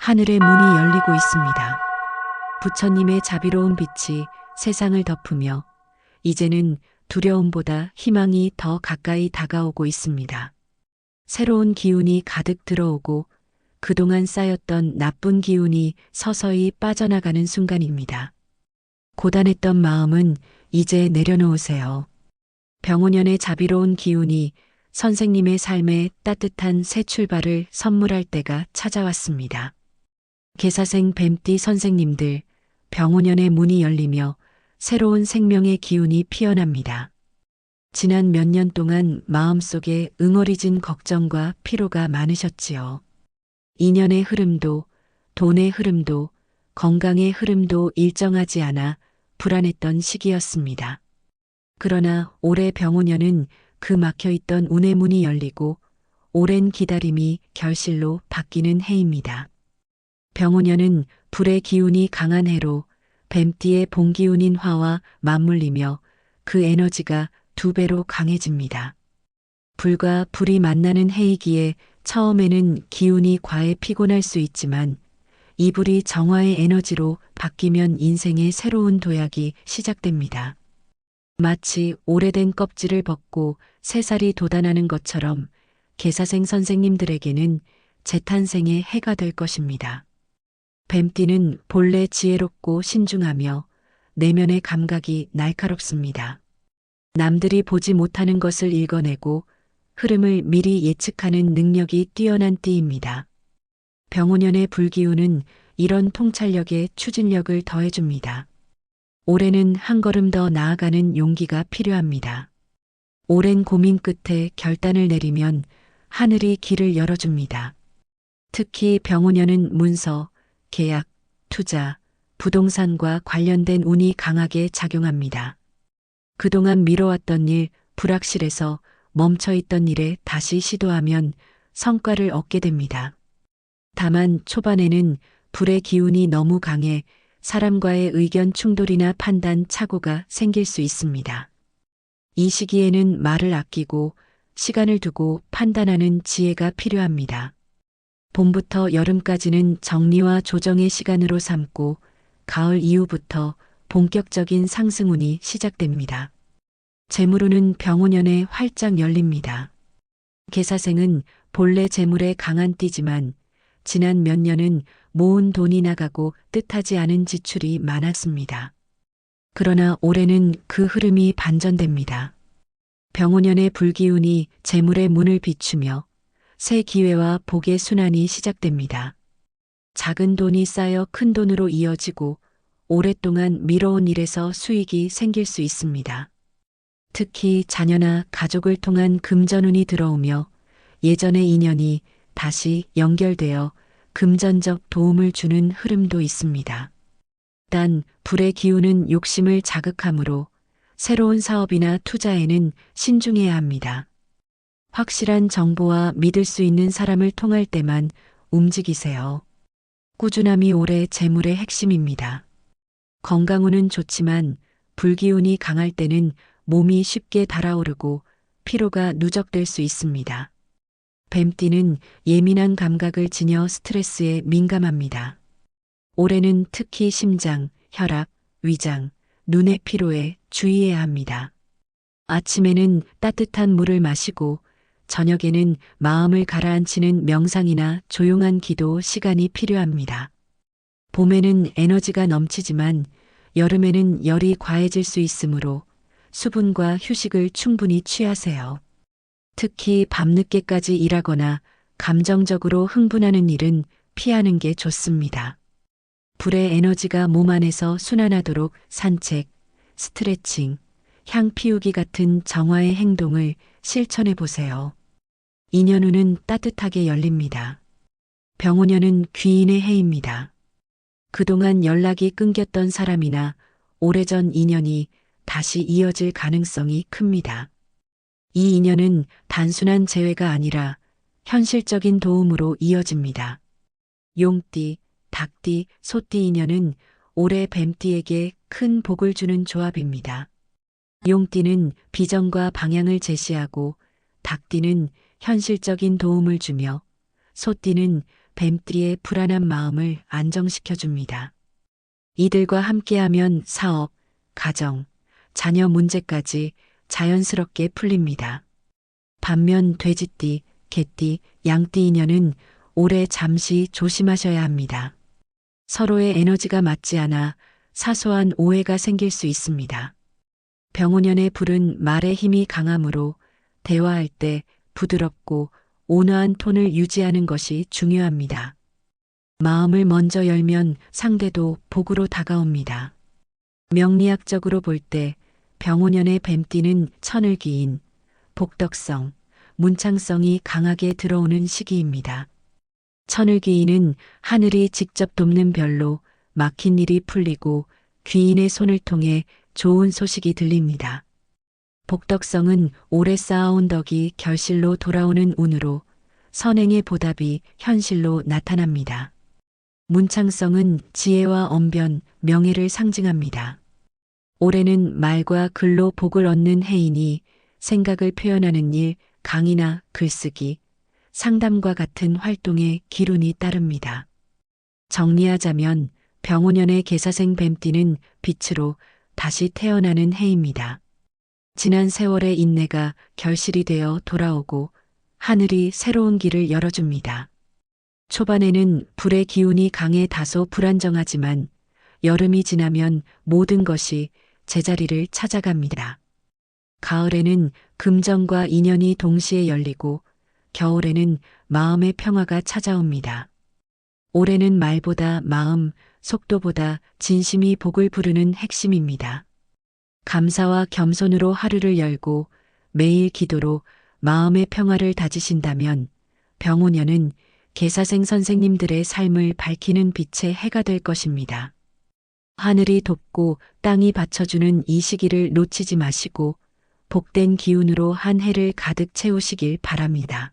하늘의 문이 열리고 있습니다. 부처님의 자비로운 빛이 세상을 덮으며 이제는 두려움보다 희망이 더 가까이 다가오고 있습니다. 새로운 기운이 가득 들어오고 그동안 쌓였던 나쁜 기운이 서서히 빠져나가는 순간입니다. 고단했던 마음은 이제 내려놓으세요. 병원연의 자비로운 기운이 선생님의 삶에 따뜻한 새 출발을 선물할 때가 찾아왔습니다. 개사생 뱀띠 선생님들, 병원연의 문이 열리며 새로운 생명의 기운이 피어납니다. 지난 몇 년 동안 마음속에 응어리진 걱정과 피로가 많으셨지요. 인연의 흐름도, 돈의 흐름도, 건강의 흐름도 일정하지 않아 불안했던 시기였습니다. 그러나 올해 병원연은 그 막혀있던 운의 문이 열리고 오랜 기다림이 결실로 바뀌는 해입니다. 병원연은 불의 기운이 강한 해로 뱀띠의 본기운인 화와 맞물리며 그 에너지가 2배로 강해집니다. 불과 불이 만나는 해이기에 처음에는 기운이 과해 피곤할 수 있지만 이 불이 정화의 에너지로 바뀌면 인생의 새로운 도약이 시작됩니다. 마치 오래된 껍질을 벗고 새살이 돋아나는 것처럼 개사생 선생님들에게는 재탄생의 해가 될 것입니다. 뱀띠는 본래 지혜롭고 신중하며 내면의 감각이 날카롭습니다. 남들이 보지 못하는 것을 읽어내고 흐름을 미리 예측하는 능력이 뛰어난 띠입니다. 병원연의 불기운은 이런 통찰력에 추진력을 더해줍니다. 올해는 한 걸음 더 나아가는 용기가 필요합니다. 오랜 고민 끝에 결단을 내리면 하늘이 길을 열어줍니다. 특히 병원연은 문서, 계약, 투자, 부동산과 관련된 운이 강하게 작용합니다. 그동안 미뤄왔던 일, 불확실해서 멈춰있던 일에 다시 시도하면 성과를 얻게 됩니다. 다만 초반에는 불의 기운이 너무 강해 사람과의 의견 충돌이나 판단 착오가 생길 수 있습니다. 이 시기에는 말을 아끼고 시간을 두고 판단하는 지혜가 필요합니다. 봄부터 여름까지는 정리와 조정의 시간으로 삼고 가을 이후부터 본격적인 상승운이 시작됩니다. 재물운은 병원연에 활짝 열립니다. 개사생은 본래 재물에 강한 띠지만 지난 몇 년은 모은 돈이 나가고 뜻하지 않은 지출이 많았습니다. 그러나 올해는 그 흐름이 반전됩니다. 병원연의 불기운이 재물의 문을 비추며 새 기회와 복의 순환이 시작됩니다. 작은 돈이 쌓여 큰 돈으로 이어지고 오랫동안 미뤄온 일에서 수익이 생길 수 있습니다. 특히 자녀나 가족을 통한 금전운이 들어오며 예전의 인연이 다시 연결되어 금전적 도움을 주는 흐름도 있습니다. 단 불의 기운은 욕심을 자극하므로 새로운 사업이나 투자에는 신중해야 합니다. 확실한 정보와 믿을 수 있는 사람을 통할 때만 움직이세요. 꾸준함이 올해 재물의 핵심입니다. 건강운은 좋지만 불기운이 강할 때는 몸이 쉽게 달아오르고 피로가 누적될 수 있습니다. 뱀띠는 예민한 감각을 지녀 스트레스에 민감합니다. 올해는 특히 심장, 혈압, 위장, 눈의 피로에 주의해야 합니다. 아침에는 따뜻한 물을 마시고 저녁에는 마음을 가라앉히는 명상이나 조용한 기도 시간이 필요합니다. 봄에는 에너지가 넘치지만 여름에는 열이 과해질 수 있으므로 수분과 휴식을 충분히 취하세요. 특히 밤늦게까지 일하거나 감정적으로 흥분하는 일은 피하는 게 좋습니다. 불의 에너지가 몸 안에서 순환하도록 산책, 스트레칭, 향 피우기 같은 정화의 행동을 실천해 보세요. 인연운은 따뜻하게 열립니다. 병원연은 귀인의 해입니다. 그동안 연락이 끊겼던 사람이나 오래전 인연이 다시 이어질 가능성이 큽니다. 이 인연은 단순한 재회가 아니라 현실적인 도움으로 이어집니다. 용띠, 닭띠, 소띠 인연은 올해 뱀띠에게 큰 복을 주는 조합입니다. 용띠는 비전과 방향을 제시하고 닭띠는 현실적인 도움을 주며 소띠는 뱀띠의 불안한 마음을 안정시켜줍니다. 이들과 함께하면 사업, 가정, 자녀 문제까지 자연스럽게 풀립니다. 반면 돼지띠, 개띠, 양띠 인연은 올해 잠시 조심하셔야 합니다. 서로의 에너지가 맞지 않아 사소한 오해가 생길 수 있습니다. 병원연의 불은 말의 힘이 강하므로 대화할 때 부드럽고 온화한 톤을 유지하는 것이 중요합니다. 마음을 먼저 열면 상대도 복으로 다가옵니다. 명리학적으로 볼 때 병원연의 뱀띠는 천을기인, 복덕성, 문창성이 강하게 들어오는 시기입니다. 천을기인은 하늘이 직접 돕는 별로 막힌 일이 풀리고 귀인의 손을 통해 좋은 소식이 들립니다. 복덕성은 오래 쌓아온 덕이 결실로 돌아오는 운으로 선행의 보답이 현실로 나타납니다. 문창성은 지혜와 언변, 명예를 상징합니다. 올해는 말과 글로 복을 얻는 해이니 생각을 표현하는 일, 강의나 글쓰기, 상담과 같은 활동에 기운이 따릅니다. 정리하자면 병오년의 계사생 뱀띠는 빛으로 다시 태어나는 해입니다. 지난 세월의 인내가 결실이 되어 돌아오고 하늘이 새로운 길을 열어줍니다. 초반에는 불의 기운이 강해 다소 불안정하지만 여름이 지나면 모든 것이 제자리를 찾아갑니다. 가을에는 금전과 인연이 동시에 열리고 겨울에는 마음의 평화가 찾아옵니다. 올해는 말보다 마음, 속도보다 진심이 복을 부르는 핵심입니다. 감사와 겸손으로 하루를 열고 매일 기도로 마음의 평화를 다지신다면 병오년은 계사생 선생님들의 삶을 밝히는 빛의 해가 될 것입니다. 하늘이 돕고 땅이 받쳐주는 이 시기를 놓치지 마시고 복된 기운으로 한 해를 가득 채우시길 바랍니다.